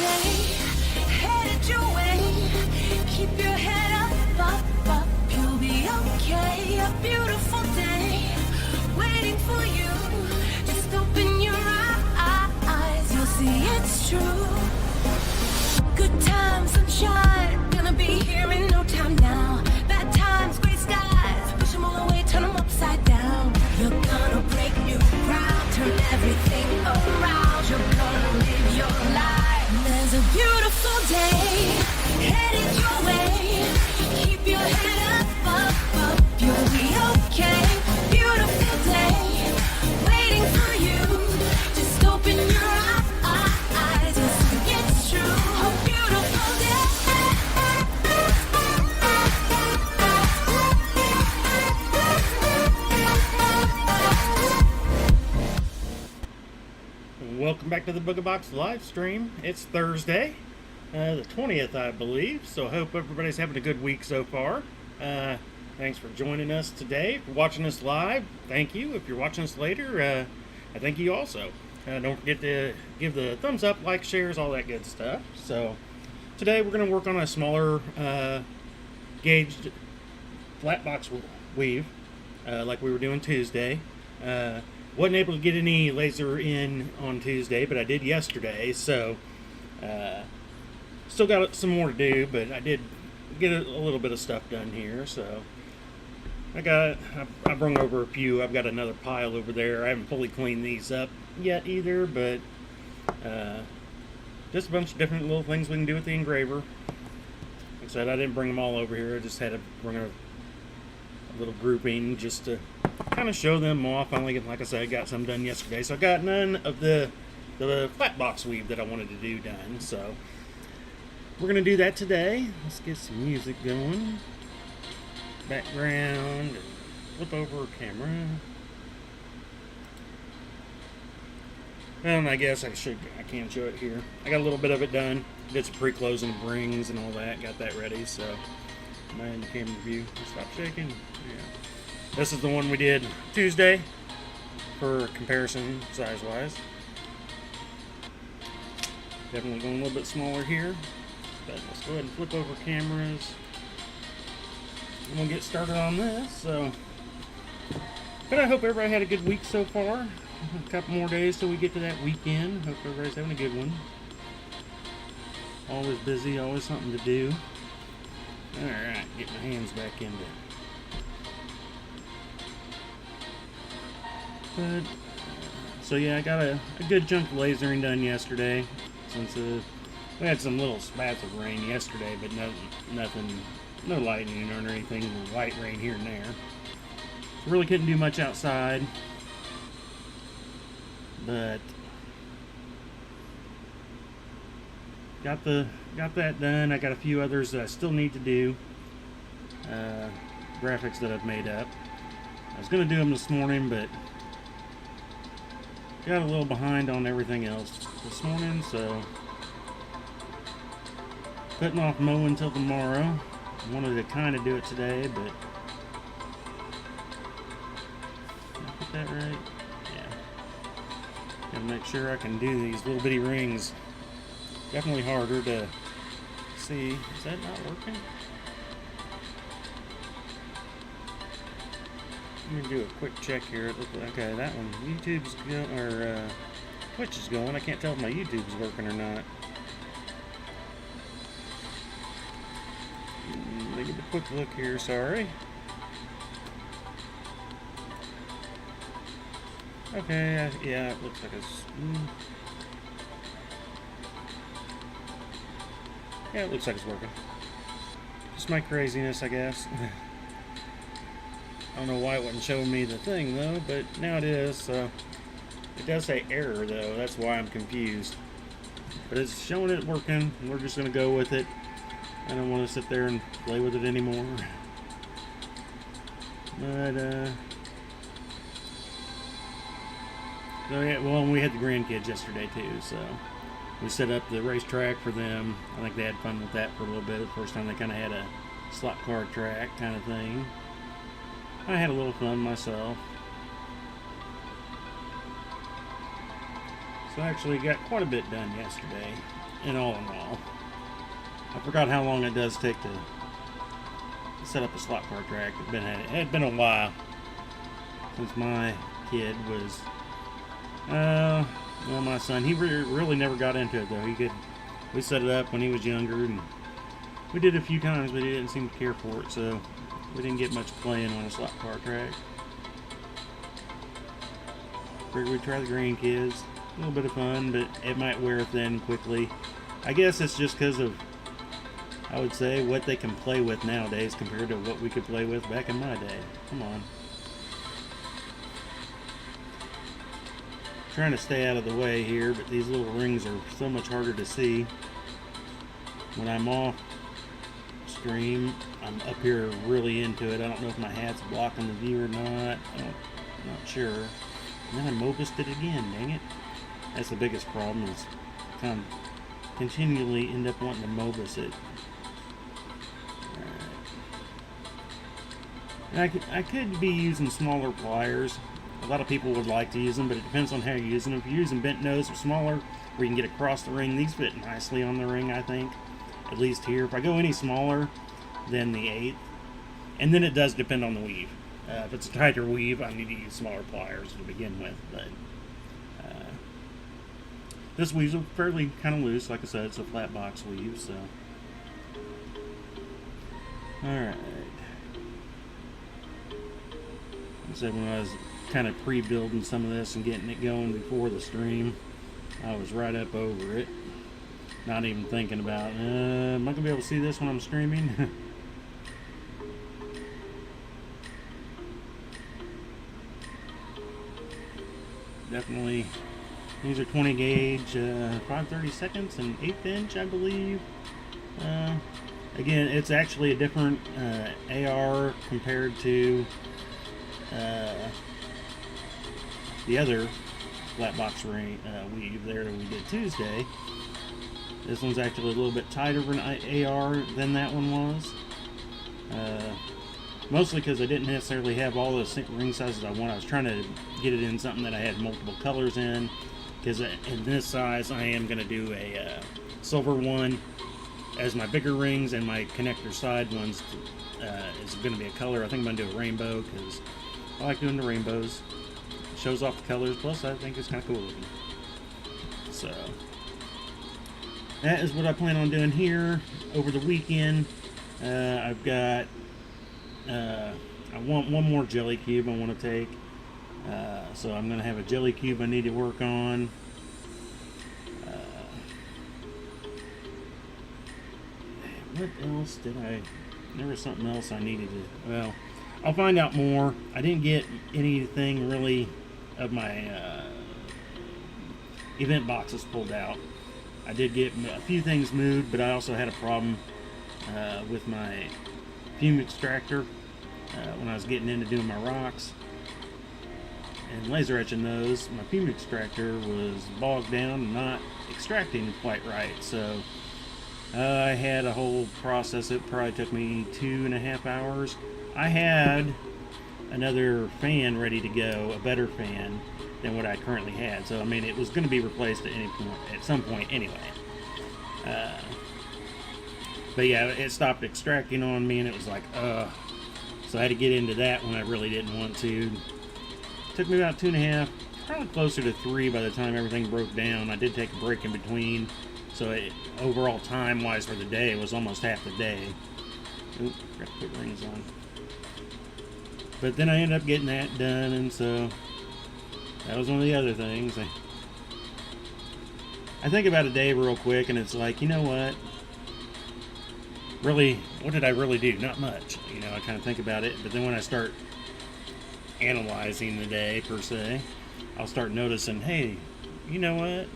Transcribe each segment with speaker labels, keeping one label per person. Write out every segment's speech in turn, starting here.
Speaker 1: day headed your way. Keep your head up, you'll be okay. A beautiful day waiting for you. Just open your eyes, you'll see it's true. Good times, sunshine, gonna be here in no time now. Bad times, gray skies, push them all away, turn them upside down. You're gonna break new ground, turn everything around. You're gonna live your life. There's a beautiful day headed your way. Keep your head up, you'll be okay. Beautiful day waiting for you. Just open your eyes, you'll see it's true. A beautiful day.
Speaker 2: Welcome back to the Booga Box live stream. It's Thursday, the 20th, I believe. So I hope everybody's having a good week so far. Thanks for joining us today. If you're watching us live, thank you. If you're watching us later, I thank you also. Don't forget to give the thumbs up, like, shares, all that good stuff. So today we're going to work on a smaller gauged flat box weave like we were doing Tuesday. Wasn't able to get any laser in on Tuesday, but I did yesterday, so still got some more to do, but I did get a little bit of stuff done here. So I brung over a few. I've got another pile over there. I haven't fully cleaned these up yet either, but just a bunch of different little things we can do with the engraver. Like I said, I didn't bring them all over here. I just had to bring a little grouping just to kind of show them off. Finally, like I said, I got some done yesterday, so I got none of the flat box weave that I wanted to do done. So we're gonna do that today. Let's get some music going, background, and flip over camera. And I guess I can show it here. I got a little bit of it done. Did some pre-closing rings and all that. Got that ready. So my camera view. Stop shaking. Yeah. This is the one we did Tuesday for comparison size-wise. Definitely going a little bit smaller here. But let's go ahead and flip over cameras. I'm going to get started on this. But I hope everybody had a good week so far. A couple more days till we get to that weekend. Hope everybody's having a good one. Always busy, always something to do. Alright, get my hands back into it. But, so yeah, I got a good chunk of lasering done yesterday. Since we had some little spats of rain yesterday, but no lightning or anything, light rain here and there. So really couldn't do much outside. But got that done. I got a few others that I still need to do. Graphics that I've made up. I was going to do them this morning, but got a little behind on everything else this morning, so putting off mowing until tomorrow. I wanted to kind of do it today, but did I put that right? Yeah. Gotta make sure I can do these little bitty rings. Definitely harder to see. Is that not working? Let me do a quick check here. It looks like, okay, that one, YouTube's going, or Twitch is going. I can't tell if my YouTube's working or not. Let me get a quick look here, sorry. Okay, yeah, it looks like it's... Yeah, it looks like it's working. Just my craziness, I guess. I don't know why it wasn't showing me the thing, though, but now it is, so... It does say error, though. That's why I'm confused. But it's showing it working. We're just going to go with it. I don't want to sit there and play with it anymore. But, so yeah, well, we had the grandkids yesterday, too, so... We set up the racetrack for them. I think they had fun with that for a little bit. The first time they kind of had a slot car track kind of thing. I had a little fun myself. So I actually got quite a bit done yesterday. in all, I forgot how long it does take to set up a slot car track. It had been a while since my kid was, well, my son, he really never got into it though. We set it up when he was younger, and we did it a few times, but he didn't seem to care for it, so we didn't get much playing on a slot car track. Figured we'd try the grandkids. A little bit of fun, but it might wear thin quickly. I guess it's just because of, I would say, what they can play with nowadays compared to what we could play with back in my day. Come on. Trying to stay out of the way here, but these little rings are so much harder to see. When I'm off stream, I'm up here really into it. I don't know if my hat's blocking the view or not. I'm not sure. And then I Mobused it again, dang it. That's the biggest problem, is kind of continually end up wanting to Mobus it. Alright. And I could be using smaller pliers. A lot of people would like to use them, but it depends on how you're using them. If you're using bent nose or smaller, where you can get across the ring, these fit nicely on the ring, I think. At least here. If I go any smaller than the 1/8, and then it does depend on the weave. If it's a tighter weave, I need to use smaller pliers to begin with. But this weave's fairly kind of loose. Like I said, it's a flat box weave, so. Alright. I said when I was kind of pre-building some of this and getting it going before the stream, I was right up over it. Not even thinking about, am I going to be able to see this when I'm streaming? Definitely, these are 20 gauge, 5/32 and 1/8 inch, I believe. Again, it's actually a different AR compared to the other flat box ring weave there that we did Tuesday. This one's actually a little bit tighter of an AR than that one was. Mostly because I didn't necessarily have all the ring sizes I want. I was trying to get it in something that I had multiple colors in. Because in this size, I am going to do a silver one as my bigger rings, and my connector side ones is going to be a color. I think I'm going to do a rainbow because I like doing the rainbows. It shows off the colors, plus I think it's kind of cool looking. So that is what I plan on doing here over the weekend. I've got I want one more jelly cube I want to take. So I'm going to have a jelly cube I need to work on. What else did there was something else I needed to, well, I'll find out more. I didn't get anything really of my event boxes pulled out. I did get a few things moved, but I also had a problem with my fume extractor when I was getting into doing my rocks and laser etching those. My fume extractor was bogged down and not extracting quite right, so I had a whole process. It probably took me 2.5 hours. I had another fan ready to go, a better fan than what I currently had, so I mean it was going to be replaced at some point anyway. But yeah, it stopped extracting on me, and it was like, so I had to get into that when I really didn't want to. It took me about 2.5, probably closer to 3 by the time everything broke down. I did take a break in between, so overall time-wise for the day, it was almost half the day. Oop, forgot to put rings on. But then I ended up getting that done, and so that was one of the other things. I think about a day real quick, and it's like, you know what? Really, what did I really do? Not much. You know, I kind of think about it, but then when I start analyzing the day, per se, I'll start noticing, hey, you know what?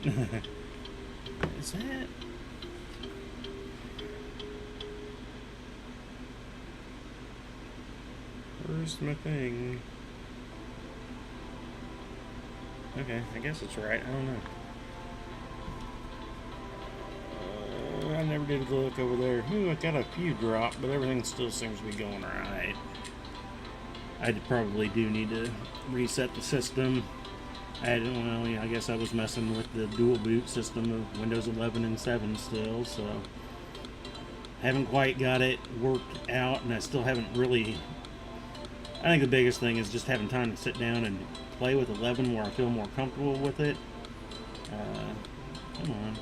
Speaker 2: Is that? Where's my thing? Okay, I guess it's right. I don't know. I never did look over there. Ooh, I got a few drop, but everything still seems to be going alright. I probably do need to reset the system Well, yeah, I guess I was messing with the dual boot system of Windows 11 and 7 still, so haven't quite got it worked out, and I still haven't really. I think the biggest thing is just having time to sit down and play with 11 where I feel more comfortable with it. Come on.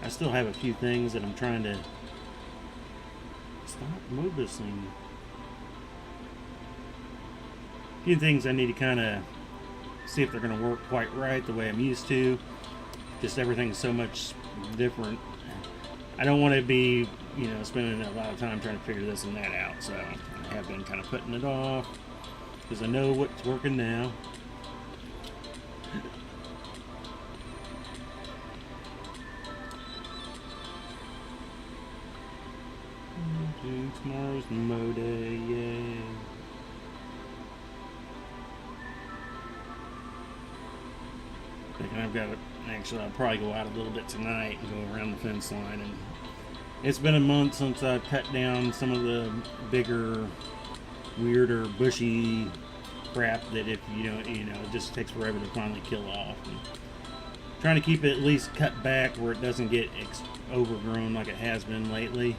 Speaker 2: I still have a few things that I'm trying to move this thing. A few things I need to kind of see if they're going to work quite right the way I'm used to. Just everything's so much different. I don't want to be, spending a lot of time trying to figure this and that out. So I have been kind of putting it off because I know what's working now. Tomorrow's Mo Day, yay. Thinking I've got to, actually I'll probably go out a little bit tonight and go around the fence line. And it's been a month since I've cut down some of the bigger, weirder, bushy crap that if you don't, it just takes forever to finally kill off. And trying to keep it at least cut back where it doesn't get overgrown like it has been lately.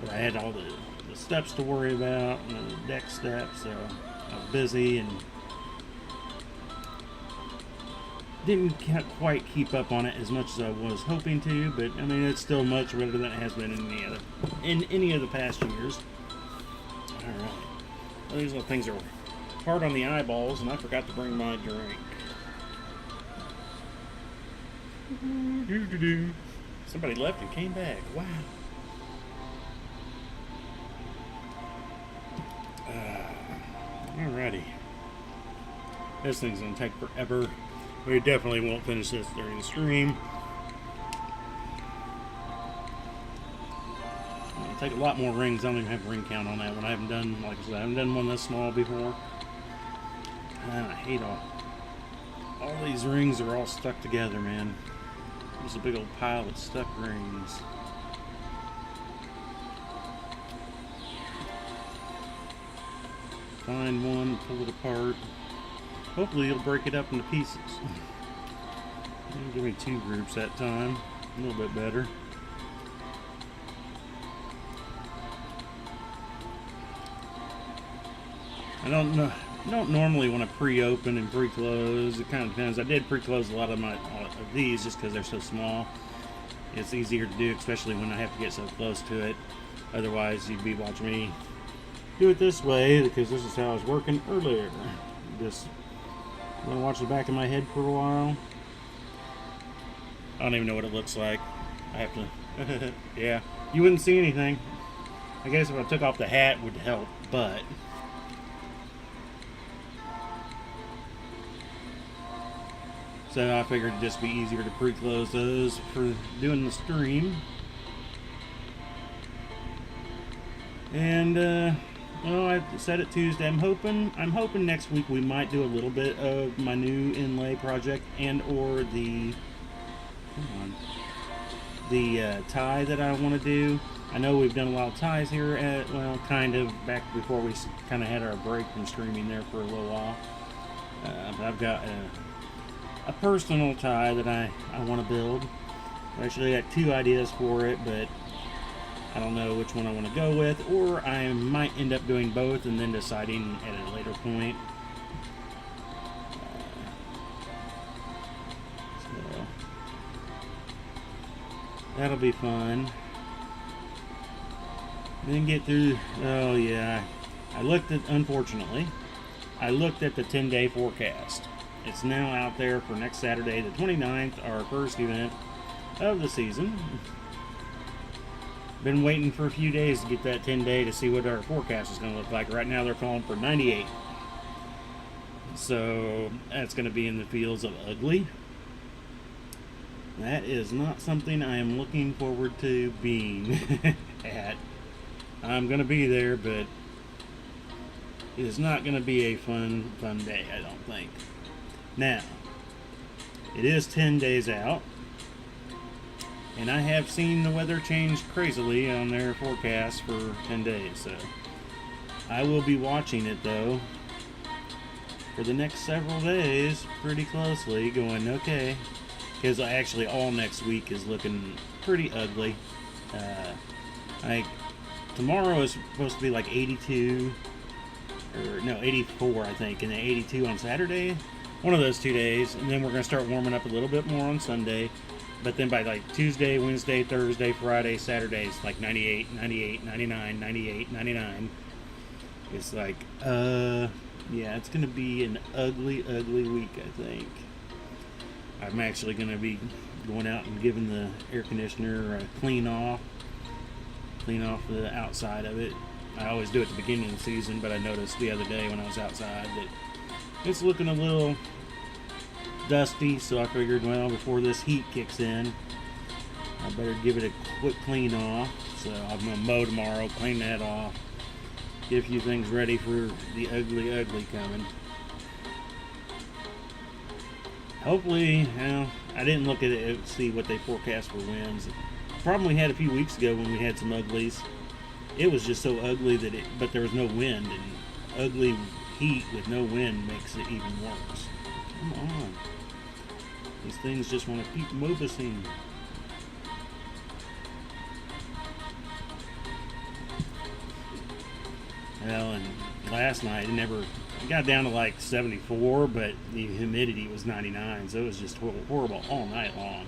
Speaker 2: But I had all the steps to worry about, and the deck steps, so I was busy and didn't quite keep up on it as much as I was hoping to, but I mean it's still much better than it has been in any of the past years. Alright. Well, these little things are hard on the eyeballs, and I forgot to bring my drink. Somebody left and came back. Wow. Alrighty. This thing's gonna take forever. We definitely won't finish this during the stream. It'll take a lot more rings. I don't even have a ring count on that one. I haven't done, like I said, I haven't done one this small before. I hate all these rings are all stuck together, man. There's a big old pile of stuck rings. Find one, pull it apart. Hopefully it'll break it up into pieces. Give me 2 groups that time. A little bit better. I don't normally want to pre-open and pre-close. It kind of depends. I did pre-close a lot of these just because they're so small. It's easier to do, especially when I have to get so close to it. Otherwise, you'd be watching me do it this way because this is how I was working earlier. Just want to watch the back of my head for a while. I don't even know what it looks like. I have to. Yeah, you wouldn't see anything. I guess if I took off the hat it would help, but so I figured it'd just be easier to pre-close those for doing the stream. And well, I said it Tuesday. I'm hoping next week we might do a little bit of my new inlay project and or the tie that I want to do. I know we've done a lot of ties here at, well, kind of back before we kind of had our break from streaming there for a little while. But I've got a personal tie that I want to build. I actually got 2 ideas for it, but I don't know which one I want to go with, or I might end up doing both and then deciding at a later point. So that'll be fun. Then get through. Oh yeah, unfortunately, I looked at the 10-day forecast. It's now out there for next Saturday, the 29th, our first event of the season. Been waiting for a few days to get that 10-day to see what our forecast is going to look like. Right now they're calling for 98. So that's going to be in the fields of ugly. That is not something I am looking forward to being at. I'm going to be there, but it is not going to be a fun day, I don't think. Now, it is 10 days out. And I have seen the weather change crazily on their forecast for 10 days, so I will be watching it though. for the next several days pretty closely, going okay, because actually all next week is looking pretty ugly. Like tomorrow is supposed to be like 82, or no, 84 I think, and then 82 on Saturday, one of those 2 days, and then we're going to start warming up a little bit more on Sunday. But then by like Tuesday, Wednesday, Thursday, Friday, Saturday, it's like 98, 98, 99, 98, 99. It's like, yeah, it's going to be an ugly, ugly week, I think. I'm actually going to be going out and giving the air conditioner a clean off the outside of it. I always do it at the beginning of the season, but I noticed the other day when I was outside that it's looking a little dusty, so I figured, well, before this heat kicks in, I better give it a quick clean off. So I'm going to mow tomorrow, clean that off, get a few things ready for the ugly, ugly coming. Hopefully, well, I didn't look at it to see what they forecast for winds. The problem we had a few weeks ago when we had some uglies, it was just so ugly that but there was no wind, and ugly heat with no wind makes it even worse. Come on. These things just want to keep moving. Well, and last night it got down to like 74, but the humidity was 99, so it was just horrible all night long.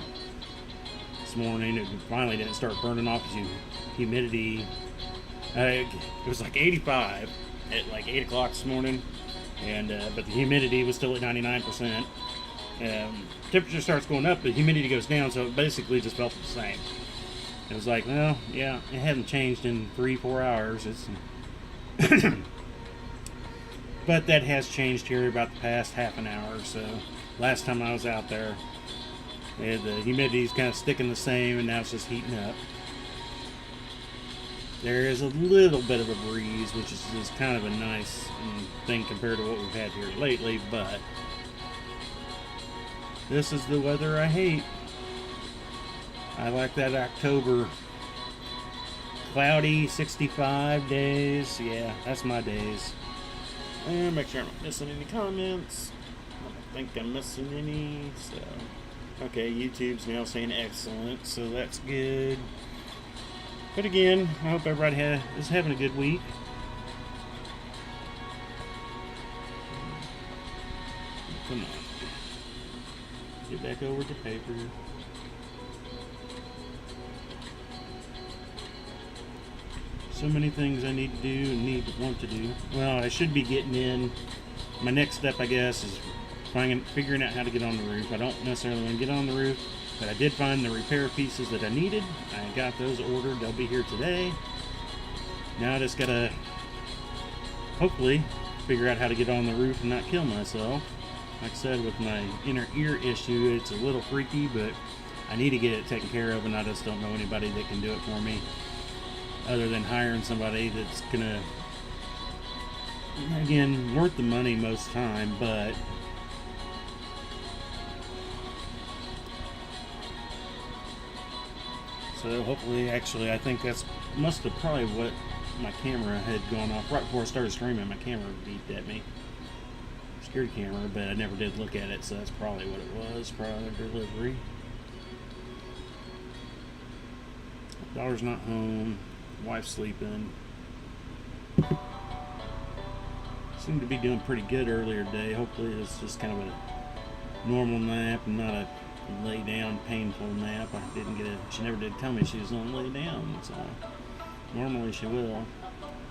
Speaker 2: This morning it finally didn't start burning off the humidity. It was like 85 at like 8 o'clock this morning, and but the humidity was still at 99%. Temperature starts going up, the humidity goes down, so it basically just felt the same. It was like, well, yeah, it hadn't changed in 3-4 hours. But that has changed here about the past half an hour or so. Last time I was out there, the humidity's kind of sticking the same, and now it's just heating up. There is a little bit of a breeze, which is kind of a nice thing compared to what we've had here lately, but this is the weather I hate. I like that October cloudy 65 days. Yeah, that's my days. And make sure I'm not missing any comments. I don't think I'm missing any. So, okay, YouTube's now saying excellent, so that's good. But again, I hope everybody is having a good week. Come on. Get back over to paper. So many things I need to do and want to do. Well, I should be getting in. My next step, I guess, is figuring out how to get on the roof. I don't necessarily want to get on the roof, but I did find the repair pieces that I needed. I got those ordered. They'll be here today. Now I just gotta, hopefully, figure out how to get on the roof and not kill myself. Like I said, with my inner ear issue, it's a little freaky, but I need to get it taken care of, and I just don't know anybody that can do it for me, other than hiring somebody that's gonna, again, worth the money most time, but so hopefully, actually, I think that's must have probably what my camera had gone off right before I started streaming. My camera beeped at me, security camera, but I never did look at it, so that's probably what it was. Probably delivery. Daughter's not home. Wife's sleeping. Seemed to be doing pretty good earlier today. Hopefully it's just kind of a normal nap and not a lay down painful nap. She never did tell me she was going to lay down, so normally she will.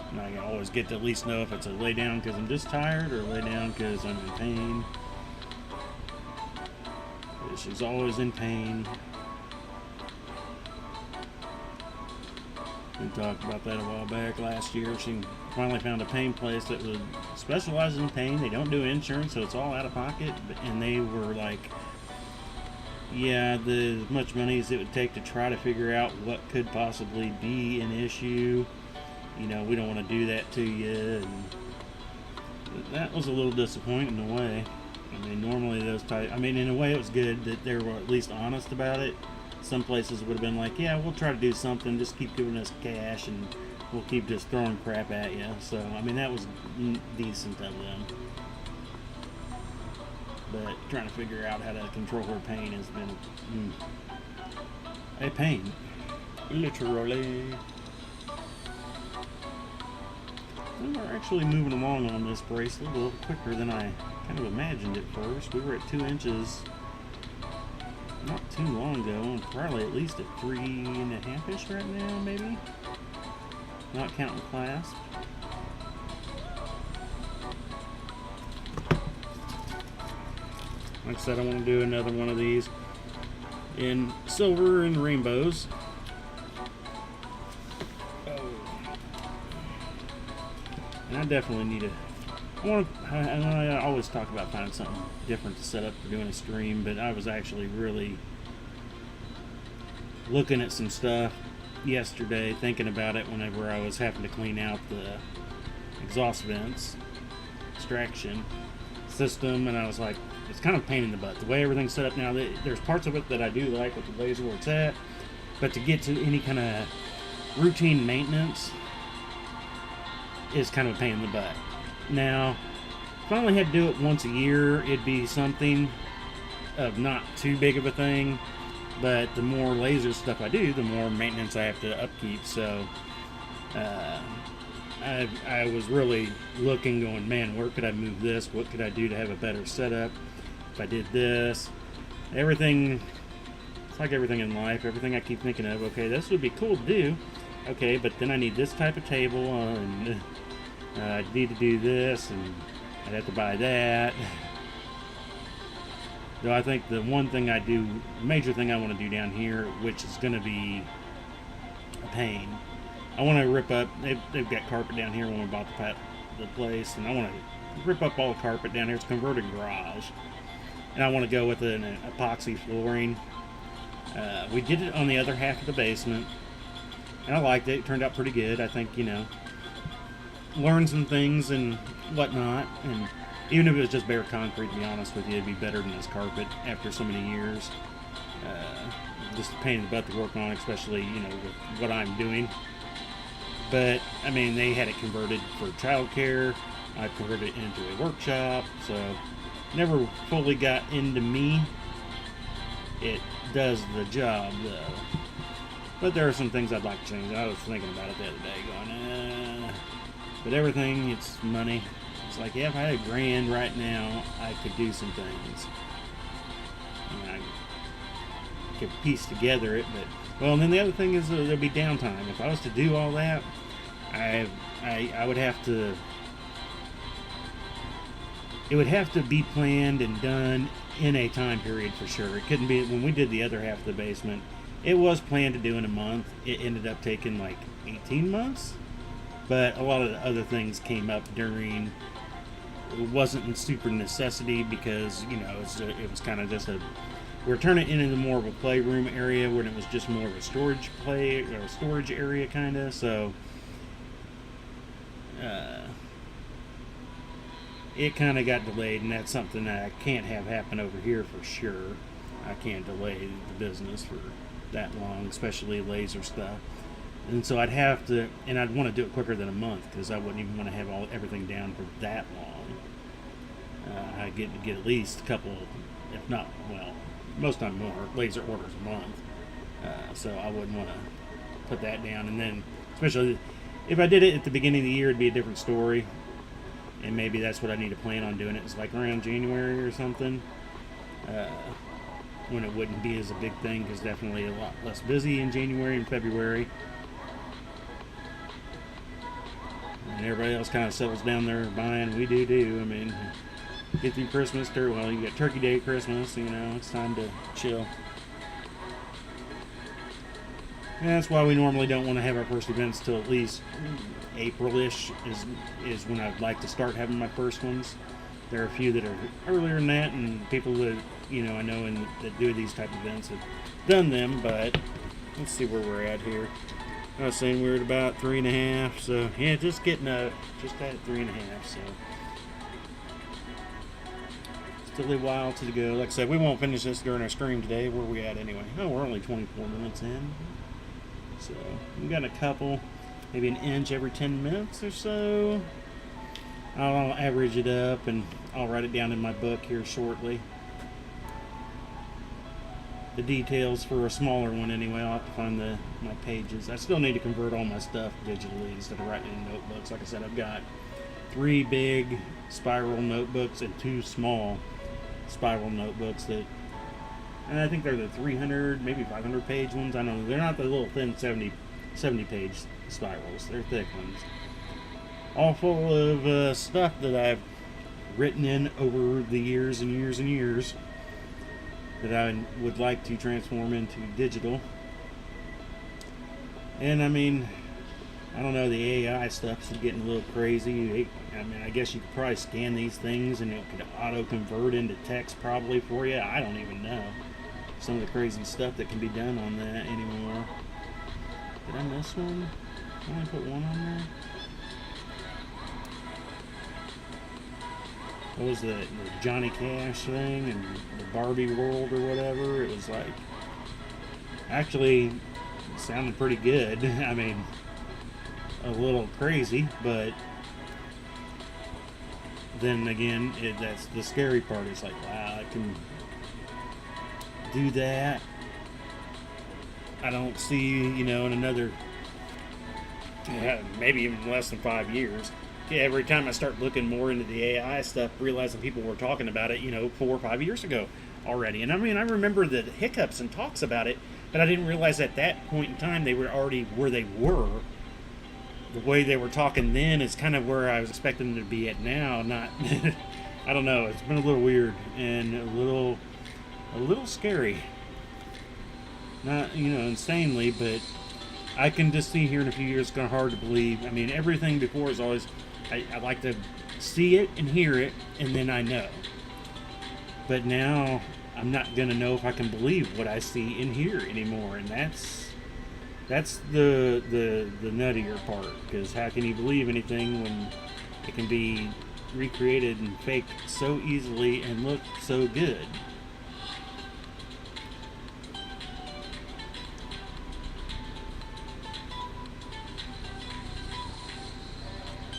Speaker 2: And I always get to at least know if it's a lay down because I'm just tired or lay down because I'm in pain. But she's always in pain. We talked about that a while back last year. She finally found a pain place that would specialize in pain. They don't do insurance, so it's all out of pocket. And they were like, yeah, as much money as it would take to try to figure out what could possibly be an issue. You know, we don't want to do that to you. And that was a little disappointing in a way. I mean, normally in a way it was good that they were at least honest about it. Some places would have been like, yeah, we'll try to do something, just keep giving us cash and we'll keep just throwing crap at you. So, I mean, that was decent of them. but trying to figure out how to control her pain has been a pain, literally. We're actually moving along on this bracelet a little quicker than I kind of imagined at first. We were at 2 inches not too long ago, and probably at least at 3.5-ish right now, maybe. Not counting clasp. Like I said, I want to do another one of these in silver and rainbows. And I definitely need I always talk about finding something different to set up for doing a stream, but I was actually really looking at some stuff yesterday, thinking about it whenever I was having to clean out the exhaust vents extraction system, and I was like, it's kind of a pain in the butt. The way everything's set up now, there's parts of it that I do like with the laser where it's at, but to get to any kind of routine maintenance is kind of a pain in the butt. Now, if I only had to do it once a year, it'd be something of not too big of a thing, but the more laser stuff I do, the more maintenance I have to upkeep. So I was really looking, going, man, where could I move this? What could I do to have a better setup if I did this? Everything, it's like everything in life, everything I keep thinking of, okay, this would be cool to do. Okay, but then I need this type of table, and I need to do this, and I'd have to buy that. Though I think the one thing I do, major thing I want to do down here, which is going to be a pain, I want to rip up, they've got carpet down here when we bought the place, and I want to rip up all the carpet down here. It's a converted garage, and I want to go with an epoxy flooring. We did it on the other half of the basement, and I liked it. It turned out pretty good. I think, you know, learn some things and whatnot, and even if it was just bare concrete, to be honest with you, it'd be better than this carpet after so many years. Just a pain in the butt to work on, especially, you know, with what I'm doing. But, I mean, they had it converted for childcare. I converted it into a workshop, so never fully got into me. It does the job, though. But there are some things I'd like to change. I was thinking about it the other day, going, but everything, it's money. It's like, yeah, if I had $1,000 right now, I could do some things. And I could piece together it, but, well, and then the other thing is there'll be downtime. If I was to do all that, I would have to, it would have to be planned and done in a time period for sure. It couldn't be, when we did the other half of the basement, it was planned to do in a month. It ended up taking like 18 months. But a lot of the other things came up during, it wasn't in super necessity because, you know, it was kind of just we're turning it into more of a playroom area when it was just more of a storage area kind of. So it kind of got delayed, and that's something that I can't have happen over here for sure. I can't delay the business for that long, especially laser stuff. And so I'd have to, and I'd want to do it quicker than a month because I wouldn't even want to have everything down for that long. I'd get at least a couple, if not, well, most time more, laser orders a month. So I wouldn't want to put that down. And then, especially if I did it at the beginning of the year, it'd be a different story. And maybe that's what I need to plan on doing it. It's like around January or something. When it wouldn't be as a big thing, because definitely a lot less busy in January and February. And everybody else kind of settles down there buying. We do. I mean, get through Christmas, well, you got Turkey Day, Christmas, you know, it's time to chill. And that's why we normally don't want to have our first events till at least April-ish is when I'd like to start having my first ones. There are a few that are earlier than that, and people that, you know, I know that do these type of events have done them, but let's see where we're at here. I was saying we're at about 3.5, so yeah, just at 3.5, so still a while to go. Like I said, we won't finish this during our stream today. Where are we at anyway? Oh, we're only 24 minutes in, so we've got a couple, maybe an inch every 10 minutes or so. I'll average it up and I'll write it down in my book here shortly. The details for a smaller one anyway. I'll have to find my pages. I still need to convert all my stuff digitally instead of writing in notebooks. Like I said, I've got 3 big spiral notebooks and 2 small spiral notebooks and I think they're the 300, maybe 500 page ones. I don't know. They're not the little thin 70 page spirals. They're thick ones. All full of stuff that I've written in over the years and years and years that I would like to transform into digital. And I mean, I don't know, the AI stuff's getting a little crazy. I mean, I guess you could probably scan these things and it could auto-convert into text probably for you. I don't even know some of the crazy stuff that can be done on that anymore. Did I miss one? I only put one on there. What was the Johnny Cash thing and the Barbie world or whatever? It was like, actually, it sounded pretty good. I mean, a little crazy, but then again, that's the scary part. It's like, wow, I can do that. I don't see, in another, maybe even less than 5 years. Every time I start looking more into the AI stuff, realizing people were talking about it, 4 or 5 years ago already. And I mean, I remember the hiccups and talks about it, but I didn't realize at that point in time they were already where they were. The way they were talking then is kind of where I was expecting them to be at now. Not, I don't know. It's been a little weird and a little scary. Not, insanely, but I can just see here in a few years it's kind of hard to believe. I mean, everything before is always, I like to see it and hear it, and then I know. But now I'm not going to know if I can believe what I see and hear anymore, and that's the nuttier part, because how can you believe anything when it can be recreated and faked so easily and look so good?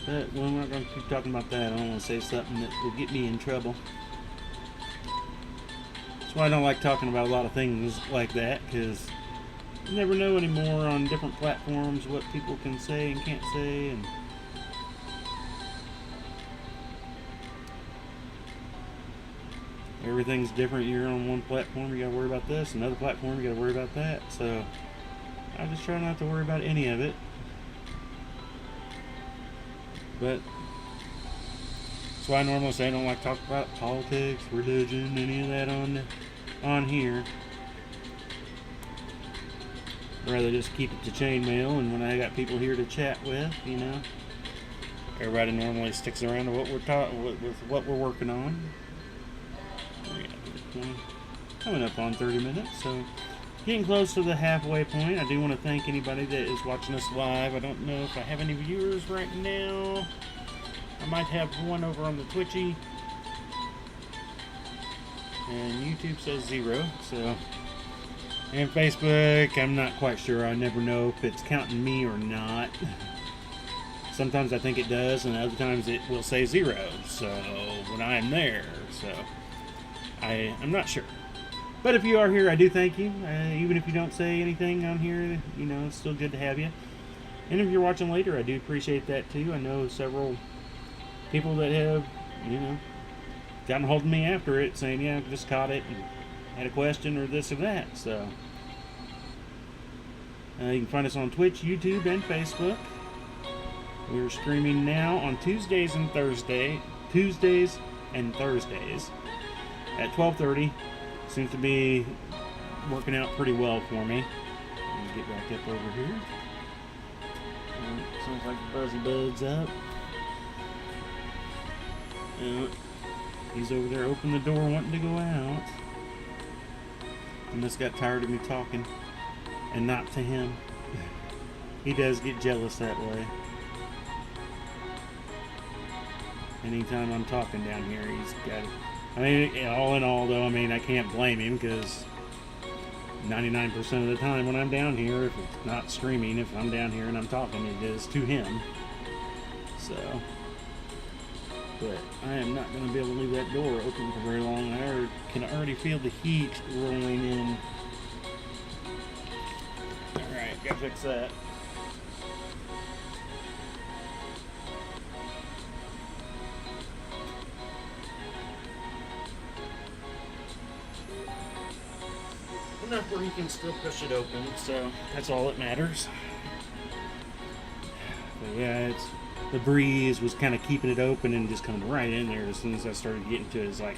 Speaker 2: But we're not going to keep talking about that. I don't want to say something that will get me in trouble. That's why I don't like talking about a lot of things like that, because you never know anymore on different platforms what people can say and can't say. And everything's different. You're on one platform, you got to worry about this. Another platform, you got to worry about that. So I just try not to worry about any of it. But that's why I normally say I don't like to talk about politics, religion, any of that on here. I'd rather just keep it to chainmail, and when I got people here to chat with, everybody normally sticks around to what we're with what we're working on. Coming up on 30 minutes, so getting close to the halfway point. I do want to thank anybody that is watching us live. I don't know if I have any viewers right now. I might have one over on the Twitchy. And YouTube says 0, so. And Facebook, I'm not quite sure. I never know if it's counting me or not. Sometimes I think it does, and other times it will say 0. So when I am there, so I'm not sure. But if you are here, I do thank you. Even if you don't say anything on here, it's still good to have you. And if you're watching later, I do appreciate that too. I know several people that have, gotten hold of me after it saying, yeah, I just caught it and had a question or this or that. So you can find us on Twitch, YouTube, and Facebook. We're streaming now on Tuesdays and Thursdays at 12:30. Seems to be working out pretty well for me. Let me get back up over here. Sounds like Buzzy Bud's up. He's over there opening the door wanting to go out. I just got tired of me talking and not to him. He does get jealous that way. Anytime I'm talking down here, he's got it. I mean, all in all, though, I can't blame him, because 99% of the time when I'm down here, if it's not streaming, if I'm down here and I'm talking, it is to him. So But I am not going to be able to leave that door open for very long. I can already feel the heat rolling in. Alright, gotta fix that. Enough where you can still push it open, so that's all that matters. But yeah, the breeze was kind of keeping it open and just coming right in there as soon as I started getting to it. It's like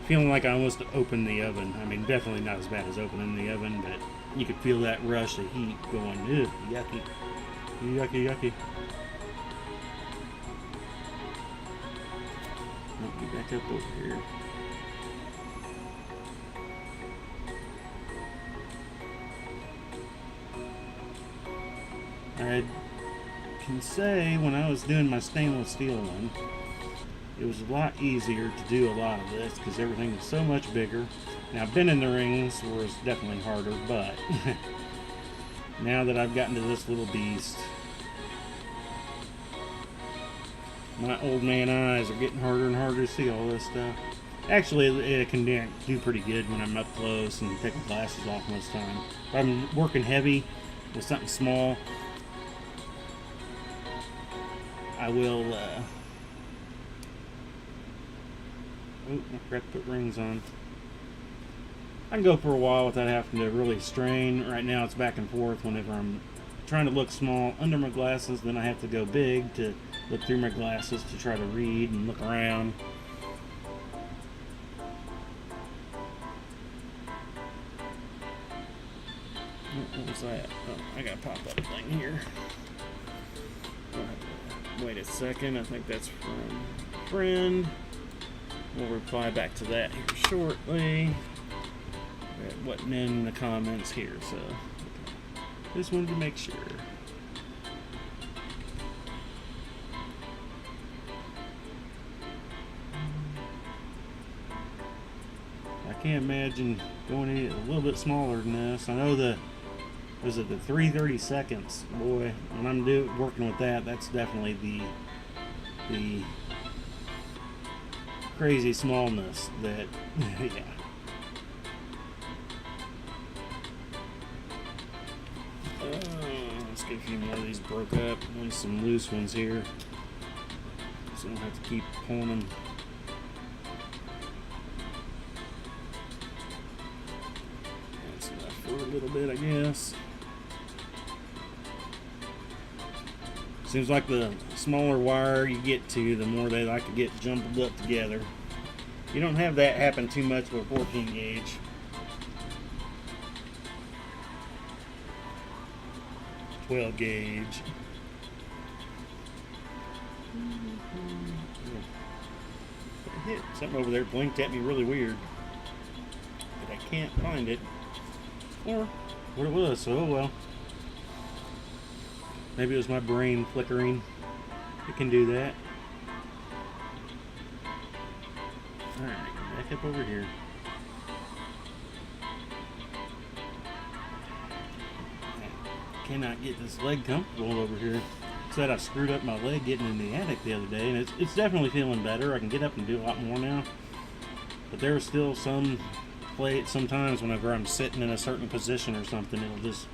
Speaker 2: feeling like I almost opened the oven. I mean, definitely not as bad as opening the oven, but you could feel that rush of heat going, ugh, yucky, yucky, yucky. Let me back up over here. I can say when I was doing my stainless steel one, it was a lot easier to do a lot of this because everything was so much bigger. Now, I've been in the rings where it's definitely harder, but now that I've gotten to this little beast, my old man eyes are getting harder and harder to see all this stuff. Actually, it can do pretty good when I'm up close and take my glasses off most of the time. If I'm working heavy with something small, I will, oh, I forgot to put rings on. I can go for a while without having to really strain. Right now it's back and forth whenever I'm trying to look small under my glasses, then I have to go big to look through my glasses to try to read and look around. What was that? Oh, I got a pop-up thing here. Wait a second, I think that's from a friend. We'll reply back to that here shortly. It wasn't in the comments here, so just wanted to make sure. I can't imagine going any a little bit smaller than this. I know was it the 3/32? Boy, when I'm working with that, that's definitely the crazy smallness that, yeah. Let's get a few more of these broke up. At least some loose ones here, so I don't have to keep pulling them. That's enough for a little bit, I guess. Seems like the smaller wire you get to, the more they like to get jumbled up together. You don't have that happen too much with a 14 gauge. 12 gauge. Something over there blinked at me really weird, but I can't find it or what it was, so oh well. Maybe it was my brain flickering. It can do that. Alright, back up over here. I cannot get this leg comfortable over here. Said I screwed up my leg getting in the attic the other day, and it's definitely feeling better. I can get up and do a lot more now. But there's still sometimes whenever I'm sitting in a certain position or something, it'll just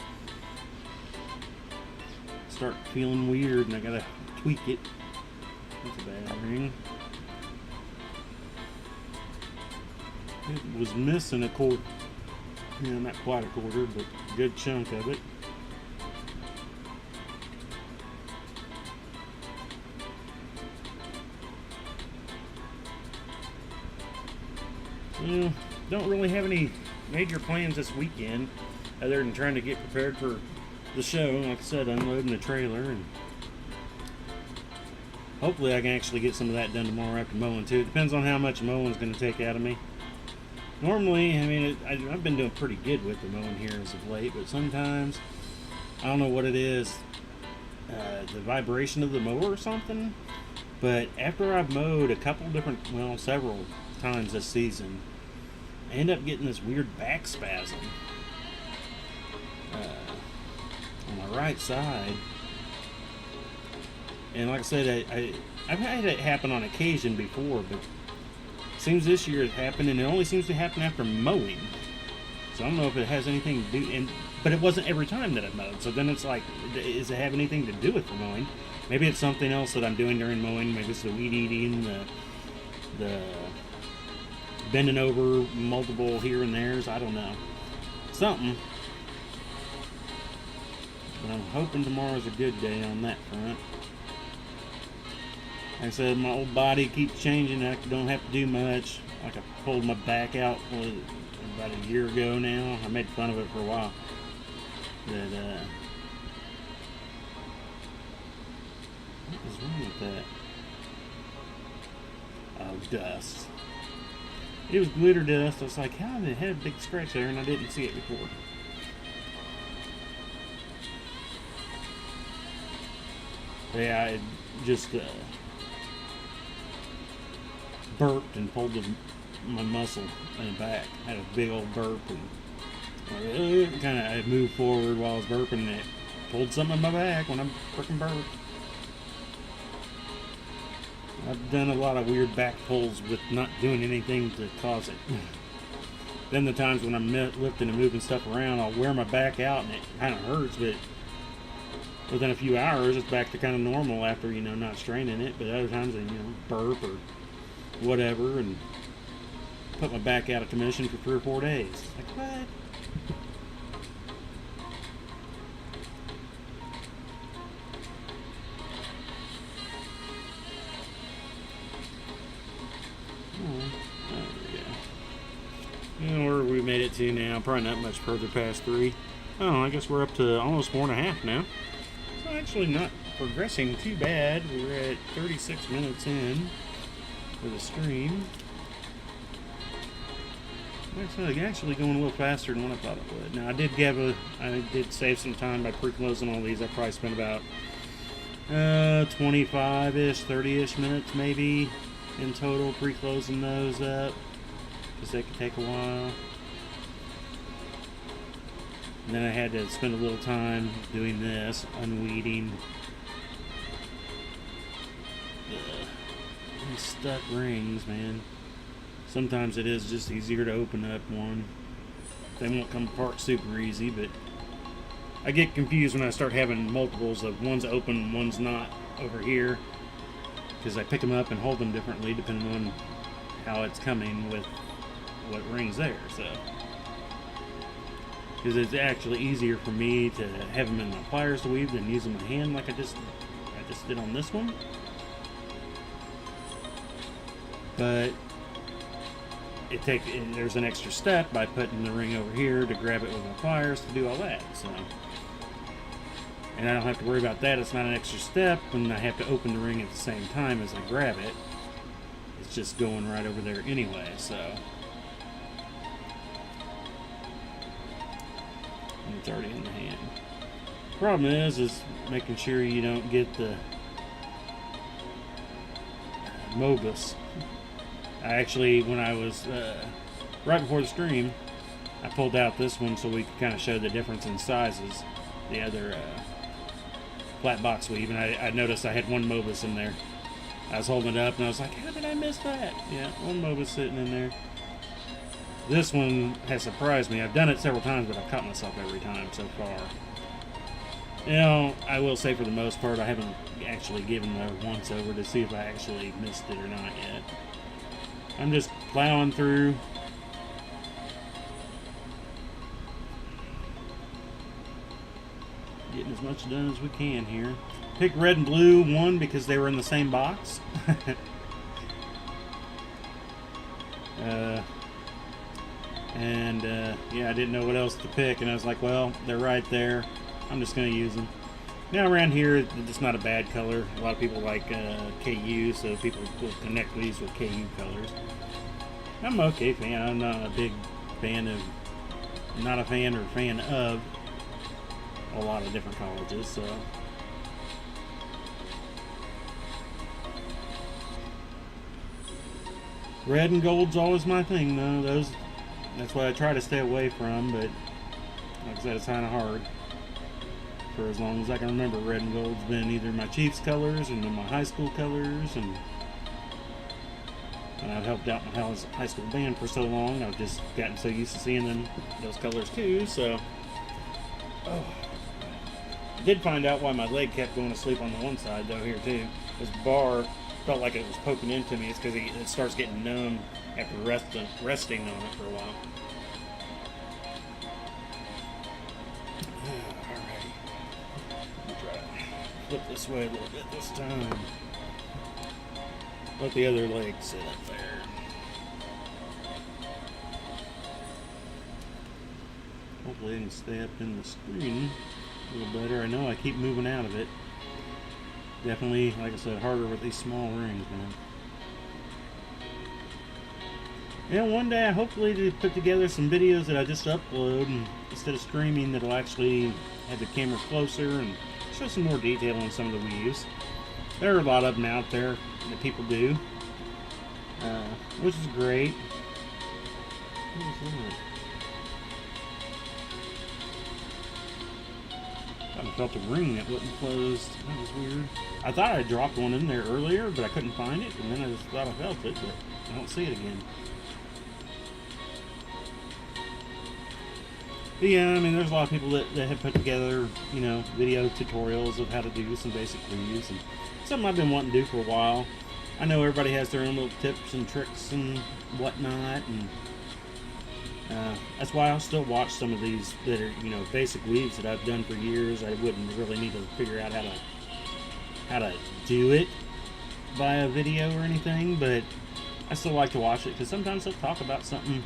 Speaker 2: start feeling weird and I gotta tweak it. That's a bad ring. It was missing a quarter. Yeah, not quite a quarter, but a good chunk of it. Well, don't really have any major plans this weekend other than trying to get prepared for the show. Like I said, unloading the trailer, and hopefully I can actually get some of that done tomorrow after mowing too. It depends on how much mowing's going to take out of me. Normally, I mean, I've been doing pretty good with the mowing here as of late, but sometimes, I don't know what it is, the vibration of the mower or something, but after I've mowed several times this season, I end up getting this weird back spasm on my right side. And like I said, I've had it happen on occasion before, but it seems this year it happened, and it only seems to happen after mowing. So I don't know if it has anything to do, but it wasn't every time that I mowed. So then it's like, does it have anything to do with the mowing? Maybe it's something else that I'm doing during mowing. Maybe it's the weed eating, the bending over multiple here and there's. I don't know. Something. But I'm hoping tomorrow's a good day on that front. Like I said, my old body keeps changing. I don't have to do much. Like I pulled my back out about a year ago now. I made fun of it for a while. But, what is wrong with that? Oh, dust. It was glitter dust. I was like, how did it have a big scratch there and I didn't see it before? Yeah, I just burped and pulled my muscle in the back. I had a big old burp and I moved forward while I was burping and it pulled something in my back when I freaking burped. I've done a lot of weird back pulls with not doing anything to cause it. Then the times when I'm lifting and moving stuff around, I'll wear my back out and it kind of hurts, but within a few hours it's back to kind of normal after, not straining it. But other times I, burp or whatever and put my back out of commission for 3 or 4 days. Like, what? Where we made it to now, probably not much further past 3. Oh, I guess we're up to almost 4.5 now. So actually not progressing too bad. We're at 36 minutes in for the stream. It's actually going a little faster than what I thought it would. Now I did save some time by pre-closing all these. I probably spent about 25-ish, 30-ish minutes maybe in total pre-closing those up. Because they could take a while. And then I had to spend a little time doing this, unweeding these stuck rings, man. Sometimes it is just easier to open up one. They won't come apart super easy, but I get confused when I start having multiples of one's open and one's not over here. Because I pick them up and hold them differently depending on how it's coming with what rings there, so because it's actually easier for me to have them in my pliers to weave than using my hand like I just did on this one. But there's an extra step by putting the ring over here to grab it with my pliers to do all that. So, and I don't have to worry about that. It's not an extra step when I have to open the ring at the same time as I grab it. It's just going right over there anyway. So. It's already in the hand. Problem is making sure you don't get the Mobus. I actually, when I was right before the stream, I pulled out this one so we could kind of show the difference in sizes. The other flat box weave, and I noticed I had one Mobus in there. I was holding it up and I was like, how did I miss that? Yeah, one Mobus sitting in there. This one has surprised me. I've done it several times, but I've caught myself every time so far. I will say for the most part, I haven't actually given the once over to see if I actually missed it or not yet. I'm just plowing through. Getting as much done as we can here. Picked red and blue, one, because they were in the same box. Yeah, I didn't know what else to pick, and I was like, well, they're right there. I'm just going to use them. Now around here, it's not a bad color. A lot of people like KU, so people will connect these with KU colors. I'm an okay fan. I'm not a big fan of, not a fan or fan of a lot of different colleges, so. Red and gold's always my thing, though. That's what I try to stay away from, but like I said, it's kind of hard. for as long as I can remember. Red and gold's been either my Chiefs colors and then my high school colors, and I've helped out my high school band for so long. I've just gotten so used to seeing them those colors too. So, I did find out why my leg kept going to sleep on the one side though here too. This bar felt like it was poking into me. It's because it starts getting numb after resting on it for a while. Alright. Try to flip this way a little bit this time. Let the other leg sit up there. Hopefully I can stay up in the screen a little better. I know I keep moving out of it. Definitely, like I said, harder with these small rings, man. Yeah, one day I hopefully to put together some videos that I just upload, and instead of streaming, that'll actually have the camera closer and show some more detail on some of the weaves. There are a lot of them out there that people do, which is great. What is that? I felt a ring that wasn't closed. That was weird. I thought I dropped one in there earlier, but I couldn't find it, and then I just thought I felt it, but I don't see it again. But yeah, I mean, there's a lot of people that have put together, you know, video tutorials of how to do some basic weaves, and something I've been wanting to do for a while. I know everybody has their own little tips and tricks and whatnot, and that's why I'll still watch some of these that are, you know, basic weaves that I've done for years. I wouldn't really need to figure out how to do it by a video or anything, but I still like to watch it because sometimes they'll talk about something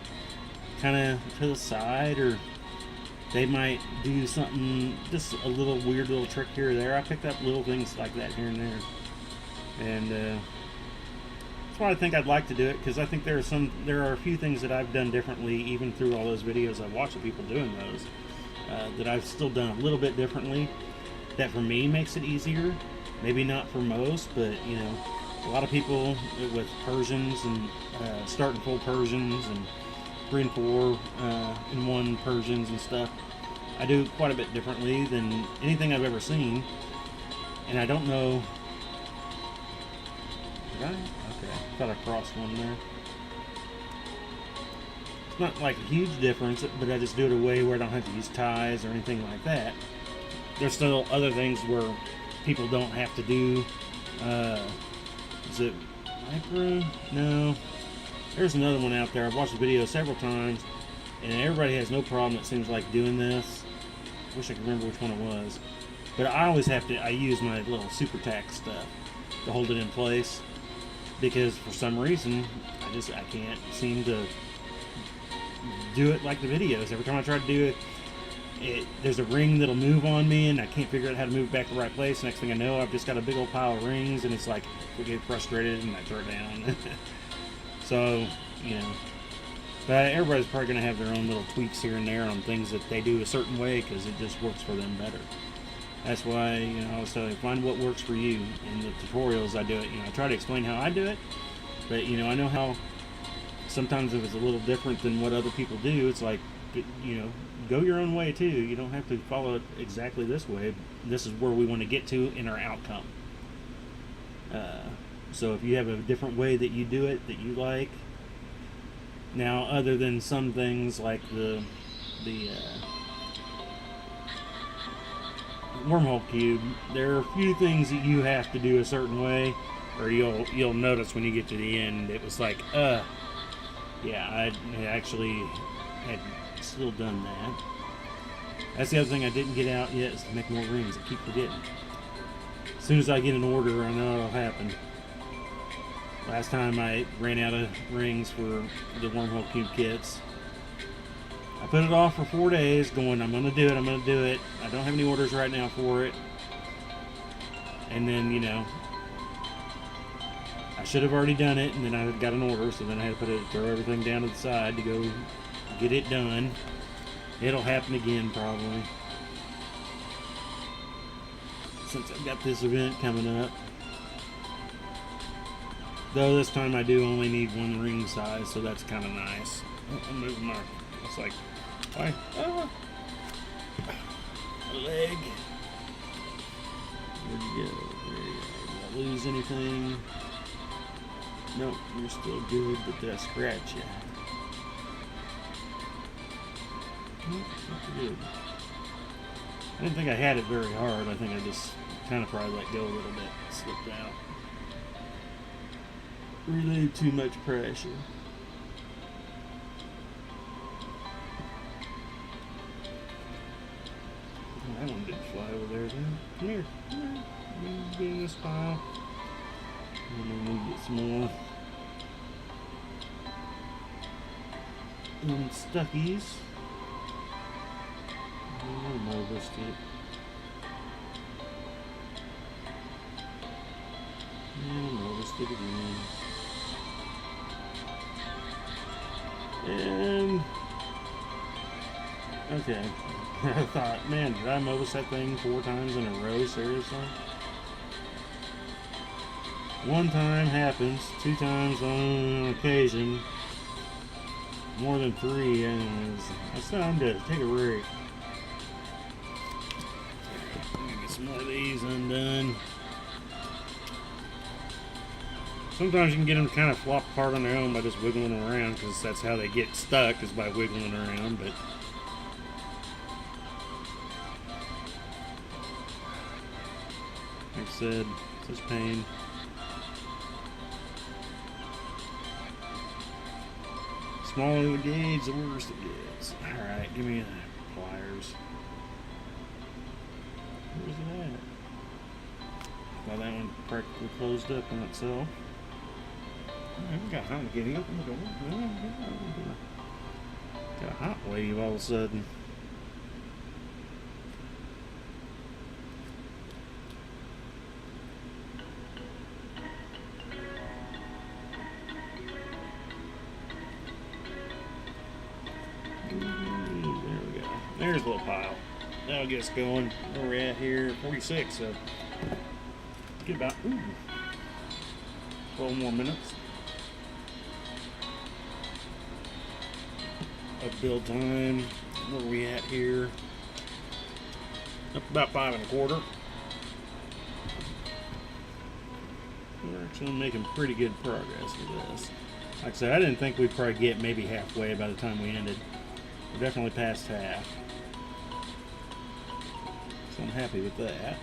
Speaker 2: kind of to the side, or they might do something, just a little weird little trick here or there. I picked up little things like that here and there, and that's why I think I'd like to do it, because I think there are a few things that I've done differently, even through all those videos I've watched of people doing those, that I've still done a little bit differently, that for me makes it easier. Maybe not for most, but you know, a lot of people with Persians and starting full Persians and 3 and 4 in 1 Persians and stuff, I do quite a bit differently than anything I've ever seen. And I don't know. Did I? Okay, I thought I crossed one there. It's not like a huge difference, but I just do it a way where I don't have to use ties or anything like that. There's still other things where people don't have to do. Is it micro? No. There's another one out there. I've watched the video several times, and everybody has no problem, it seems like, doing this. I wish I could remember which one it was. But I always have to, I use my little super tack stuff to hold it in place, because for some reason, I can't seem to do it like the videos. Every time I try to do it, there's a ring that'll move on me, and I can't figure out how to move back to the right place. Next thing I know, I've just got a big old pile of rings, and it's like, I get frustrated, and I throw it down. So, you know, but everybody's probably going to have their own little tweaks here and there on things that they do a certain way, because it just works for them better. That's why, you know, I always tell you, find what works for you. In the tutorials I do it, you know, I try to explain how I do it, but, you know, I know how sometimes if it's a little different than what other people do, it's like, you know, go your own way too. You don't have to follow it exactly this way. This is where we want to get to in our outcome. So if you have a different way that you do it that you like, now other than some things like the wormhole cube, there are a few things that you have to do a certain way, or you'll notice when you get to the end, it was like, yeah, I actually had still done that. That's the other thing I didn't get out yet, is to make more rings. I keep forgetting. As soon as I get an order, I know it'll happen. Last time I ran out of rings for the wormhole cube kits. I put it off for 4 days, going, I'm going to do it, I'm going to do it. I don't have any orders right now for it. And then, you know, I should have already done it, and then I got an order, so then I had to throw everything down to the side to go get it done. It'll happen again, probably, since I've got this event coming up. Though this time I do only need 1 ring size, so that's kind of nice. I'm moving my, it's like, why? Oh, my leg. lose anything? Nope, you're still good, but did I scratch you? Nope, not good. I didn't think I had it very hard. I think I just kind of probably let go a little bit, slipped out. Relieved too much pressure. Oh, that one didn't fly over there then. Come here. Come here. Get in this pile. And then we get some more stuckies. I'm overst it. And I'm overst it again. And okay. I thought, man, did I Mobus that thing 4 times in a row? Seriously? One time happens, 2 times on occasion, more than 3, and it's time to take a break. Let me get some more of these undone. Sometimes you can get them to kind of flop apart on their own by just wiggling them around, because that's how they get stuck, is by wiggling around, but like I said, it's just pain. Smaller the gauge, the worse it gets. Alright, give me the pliers. Where's it at? Well, that one practically closed up on itself. I got time to get open the door. Got a hot wave all of a sudden. There's a little pile. That'll get us going. Where we're at here, 46. So get about 12 more minutes of build time. Where are we at here? Up about 5 1/4. We're actually making pretty good progress with this. Like I said, I didn't think we'd probably get maybe halfway by the time we ended. We're definitely past half. So I'm happy with that.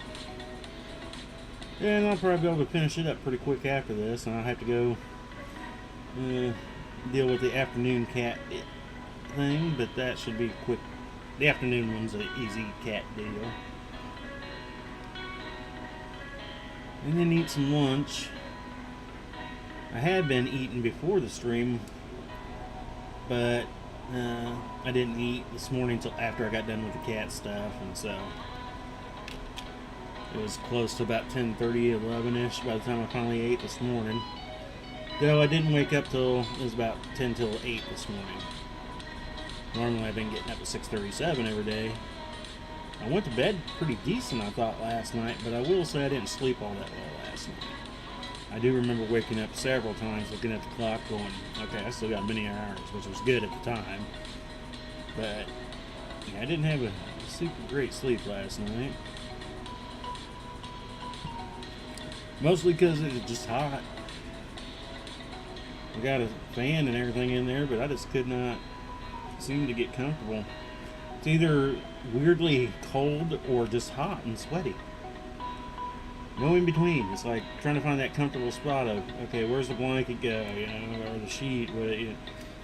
Speaker 2: And I'll probably be able to finish it up pretty quick after this, and I'll have to go deal with the afternoon cat thing, but that should be quick. The afternoon one's an easy cat deal. And then eat some lunch. I had been eating before the stream, but I didn't eat this morning until after I got done with the cat stuff, and so it was close to about 10:30, 11-ish by the time I finally ate this morning. Though I didn't wake up till, it was about 10 till 8 this morning. Normally I've been getting up at 6:37 every day. I went to bed pretty decent, I thought, last night, but I will say I didn't sleep all that well last night. I do remember waking up several times looking at the clock going, okay, I still got many hours, which was good at the time. But yeah, I didn't have a super great sleep last night. Mostly because it was just hot. I got a fan and everything in there, but I just could not seem to get comfortable. It's either weirdly cold or just hot and sweaty. No in between. It's like trying to find that comfortable spot of, okay, where's the blanket go, you know, or the sheet.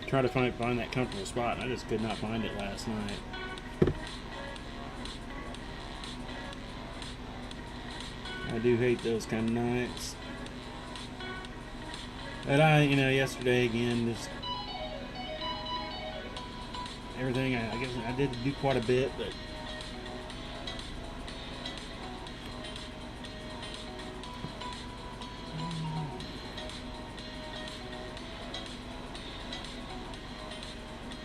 Speaker 2: Try to find that comfortable spot. I just could not find it last night. I do hate those kind of nights. But yesterday again, just everything, I guess I did do quite a bit, but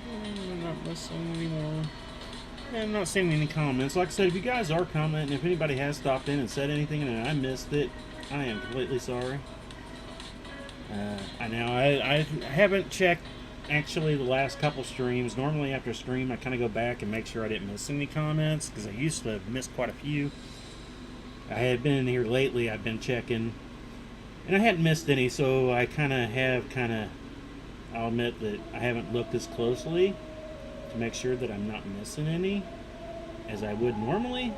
Speaker 2: I'm not listening anymore. I'm not seeing any comments. Like I said, if you guys are commenting, if anybody has stopped in and said anything and I missed it, I am completely sorry. I know I haven't checked actually the last couple streams. Normally after a stream I kind of go back and make sure I didn't miss any comments, because I used to miss quite a few. I had been in here lately, I've been checking, And I hadn't missed any, so I I'll admit that I haven't looked as closely to make sure that I'm not missing any as I would normally.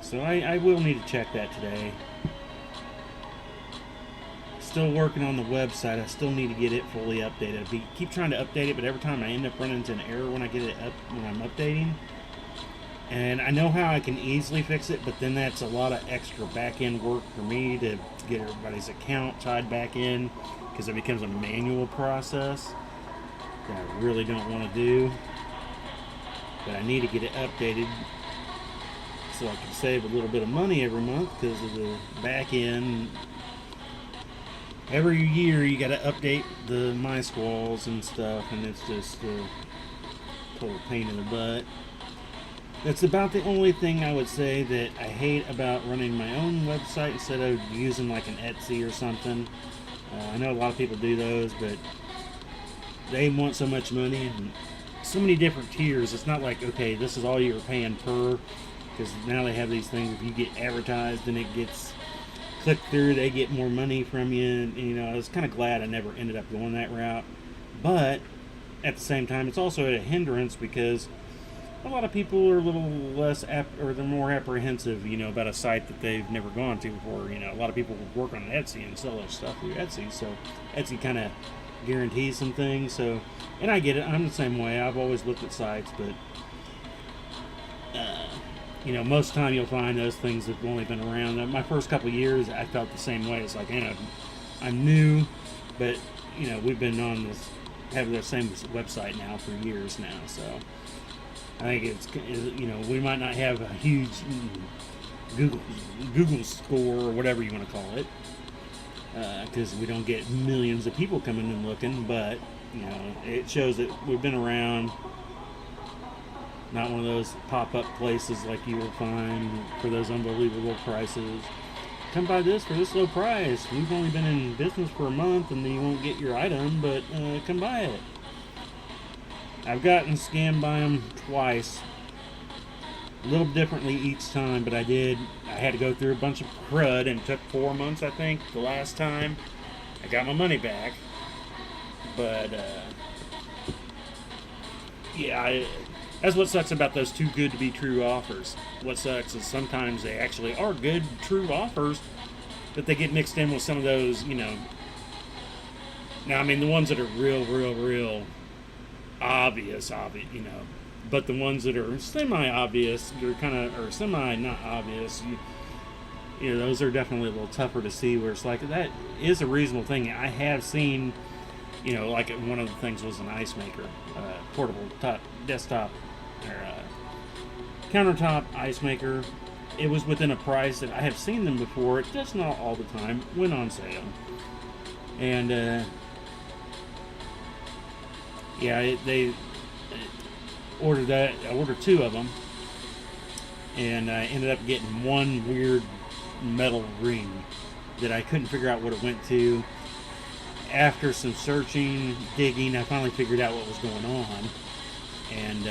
Speaker 2: So I will need to check that today. Still working on the website. I still need to get it fully updated. I keep trying to update it, but every time I end up running into an error when I get it up when I'm updating. And I know how I can easily fix it, but then that's a lot of extra back-end work for me to get everybody's account tied back in, because it becomes a manual process that I really don't want to do. But I need to get it updated so I can save a little bit of money every month because of the back end. Every year you got to update the MySqualls and stuff, and it's just a total pain in the butt. That's about the only thing I would say that I hate about running my own website instead of using like an Etsy or something. I know a lot of people do those, but they want so much money and so many different tiers. It's not like, okay, this is all you're paying per, because now they have these things. If you get advertised and it gets clicked through, they get more money from you. And, you know, I was kind of glad I never ended up going that route. But at the same time, it's also a hindrance because a lot of people are a little less or they're more apprehensive, you know, about a site that they've never gone to before. You know, a lot of people work on Etsy and sell their stuff through Etsy, so Etsy kind of guarantees some things. So, and I get it. I'm the same way. I've always looked at sites, but you know, most of the time you'll find those things have only been around. My first couple of years, I felt the same way. It's like, you know, I'm new, but you know, we've been on this, have the same website now for years now. So I think it's, you know, we might not have a huge Google score or whatever you want to call it, because we don't get millions of people coming and looking, but you know, it shows that we've been around. Not one of those pop-up places like you will find for those unbelievable prices. Come buy this for this low price. We've only been in business for a month and you won't get your item, but come buy it. I've gotten scammed by them twice. A little differently each time, but I had to go through a bunch of crud, and it took 4 months, I think, the last time. I got my money back. But, yeah, that's what sucks about those too good to be true offers. What sucks is sometimes they actually are good, true offers, but they get mixed in with some of those, you know. Now, I mean, the ones that are real obvious, you know. But the ones that are semi-obvious, they're kind of, or semi-not obvious, you know, those are definitely a little tougher to see, where it's like, that is a reasonable thing. I have seen, you know, like one of the things was an ice maker, portable desktop or countertop ice maker. It was within a price that I have seen them before, just not all the time, went on sale. And yeah, they ordered that. I ordered 2 of them, and I ended up getting one weird metal ring that I couldn't figure out what it went to. After some searching, digging, I finally figured out what was going on, and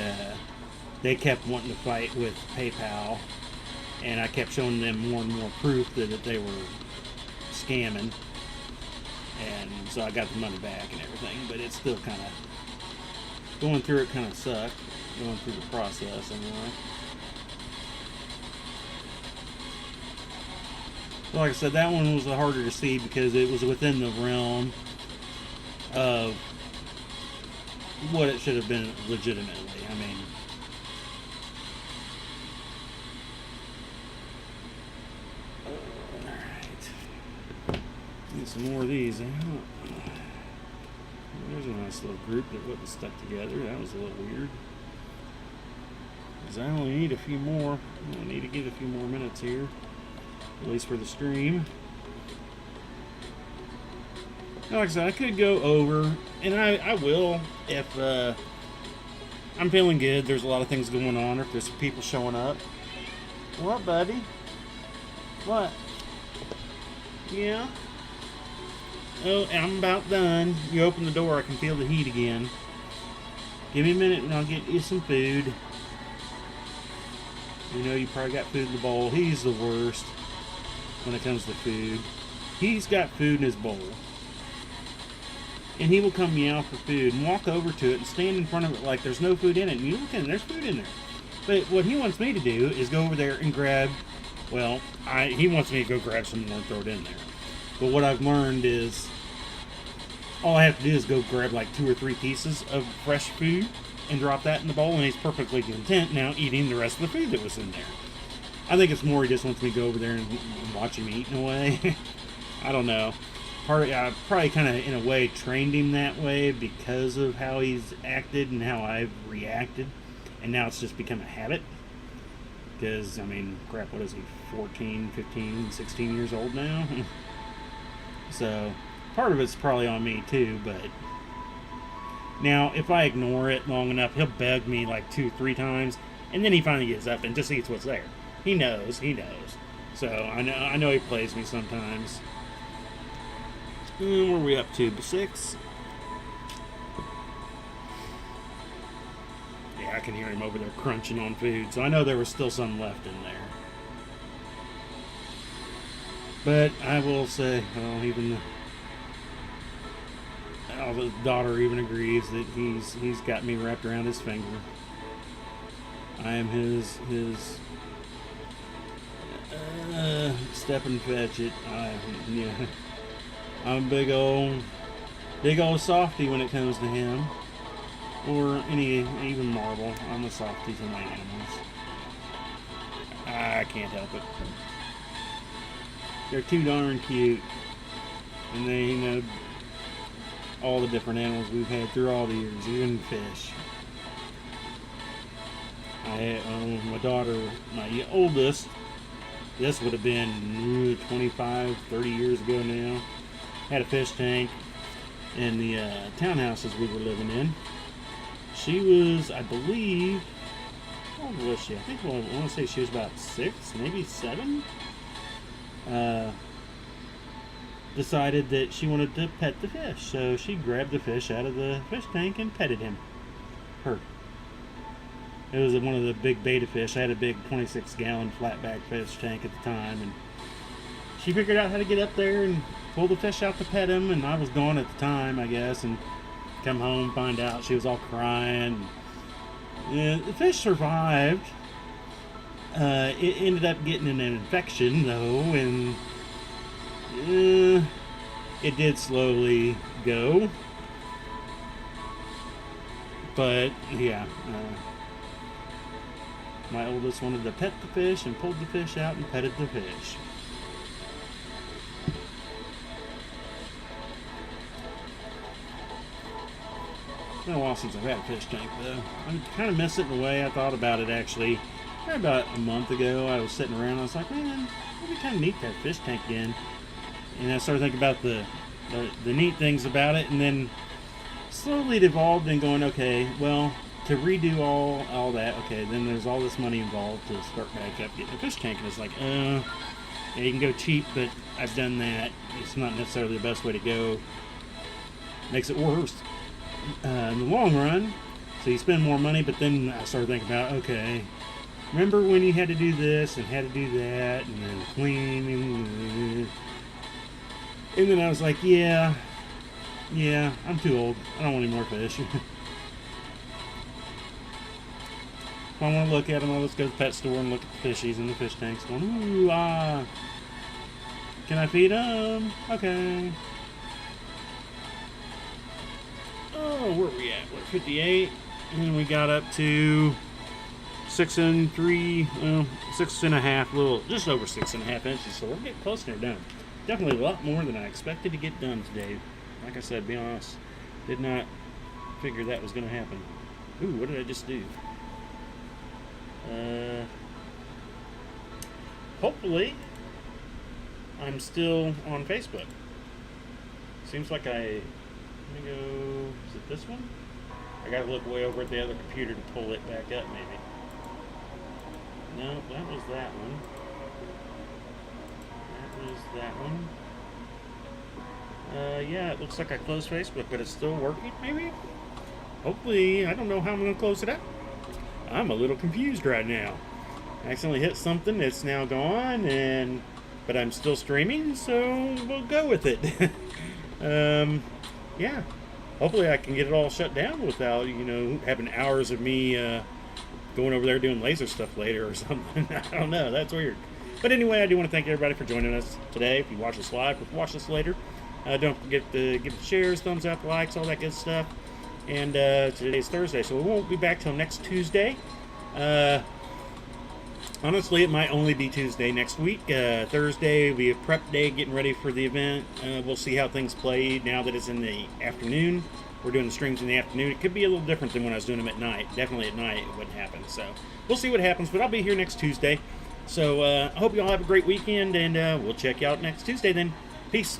Speaker 2: they kept wanting to fight with PayPal, and I kept showing them more and more proof that they were scamming, and so I got the money back and everything, but it's still kind of, going through it kind of sucked, going through the process anyway. Like I said, that one was harder to see because it was within the realm of what it should have been legitimately. I mean, alright. Get some more of these out. There's a nice little group that wasn't stuck together. That was a little weird. Because I only need a few more. I need to get a few more minutes here. At least for the stream. Like I said, I could go over, and I will if I'm feeling good. There's a lot of things going on, or if there's people showing up. What, buddy? What? Yeah? Oh, I'm about done. You open the door, I can feel the heat again. Give me a minute and I'll get you some food. You know you probably got food in the bowl. He's the worst when it comes to food. he's got food in his bowl, and he will come meow for food and walk over to it and stand in front of it like there's no food in it. And you look in, there's food in there. But what he wants me to do is go over there and grab, well, he wants me to go grab some more and throw it in there. But what I've learned is all I have to do is go grab like 2 or 3 pieces of fresh food and drop that in the bowl, and he's perfectly content now eating the rest of the food that was in there. I think it's more he just wants me to go over there and watch him eat in a way. I don't know. I probably kind of, in a way, trained him that way because of how he's acted and how I've reacted. And now it's just become a habit. Because, I mean, crap, what is he? 14, 15, 16 years old now? So, part of it's probably on me too, but... Now, if I ignore it long enough, he'll beg me like 2, 3 times. And then he finally gets up and just eats what's there. He knows. So, I know he plays me sometimes. Where are we up to? 6? Yeah, I can hear him over there crunching on food, so I know there was still some left in there. But I will say, well, even the daughter even agrees that he's got me wrapped around his finger. I am his step and fetch it. Yeah. I'm a big old softy when it comes to him, or even Marvel. I'm a softy to my animals. I can't help it. They're too darn cute, and they all the different animals we've had through all the years, even fish. My daughter, my oldest. This would have been 25, 30 years ago now. Had a fish tank in the townhouses we were living in. She was, I believe, how old was she? I think I want to say she was about 6, maybe 7. Decided that she wanted to pet the fish, so she grabbed the fish out of the fish tank and petted him. It was one of the big betta fish. I had a big 26-gallon flatback fish tank at the time, and she figured out how to get up there and pull the fish out to pet him, and I was gone at the time, I guess, and come home, find out she was all crying. The fish survived. It ended up getting an infection, though, and it did slowly go. But, yeah, my oldest wanted to pet the fish and pulled the fish out and petted the fish. It's been a while since I've had a fish tank, though. I kind of miss it in a way. I thought about it, actually. About a month ago, I was sitting around, I was like, man, it'd be kind of neat to have a fish tank again. And I started thinking about the neat things about it, and then slowly it evolved and going, okay, well, to redo all that, okay, then there's all this money involved to start back up getting a fish tank, and it's like, yeah, you can go cheap, but I've done that. It's not necessarily the best way to go. Makes it worse in the long run. So you spend more money, but then I started thinking about, okay, remember when you had to do this and had to do that, and then clean, and then I was like, yeah, I'm too old. I don't want any more fish. If I want to look at them, I'll just go to the pet store and look at the fishies in the fish tanks going, ooh, can I feed them? Okay. Oh, where are we at? We're at 58, and we got up to 6.5, just over 6.5 inches, so we're getting close to done. Definitely a lot more than I expected to get done today. Like I said, be honest, did not figure that was going to happen. Ooh, what did I just do? Hopefully, I'm still on Facebook. Seems like let me go, is it this one? I gotta look way over at the other computer to pull it back up, maybe. No, that was that one. That was that one. Yeah, it looks like I closed Facebook, but it's still working, maybe? Hopefully, I don't know how I'm gonna close it out. I'm a little confused right now. I accidentally hit something, it's now gone, and but I'm still streaming, so we'll go with it. Yeah. Hopefully I can get it all shut down without, having hours of me going over there doing laser stuff later or something. I don't know. That's weird. But anyway, I do want to thank everybody for joining us today. If you watch this live, if you watch this later, don't forget to give it shares, thumbs up, likes, all that good stuff. And today's Thursday, so we won't be back till next Tuesday. Honestly, it might only be Tuesday next week. Thursday will be a prep day, getting ready for the event. We'll see how things play now that it's in the afternoon. We're doing the streams in the afternoon. It could be a little different than when I was doing them at night. Definitely at night it wouldn't happen. So we'll see what happens, but I'll be here next Tuesday. So I hope you all have a great weekend, and we'll check you out next Tuesday then. Peace.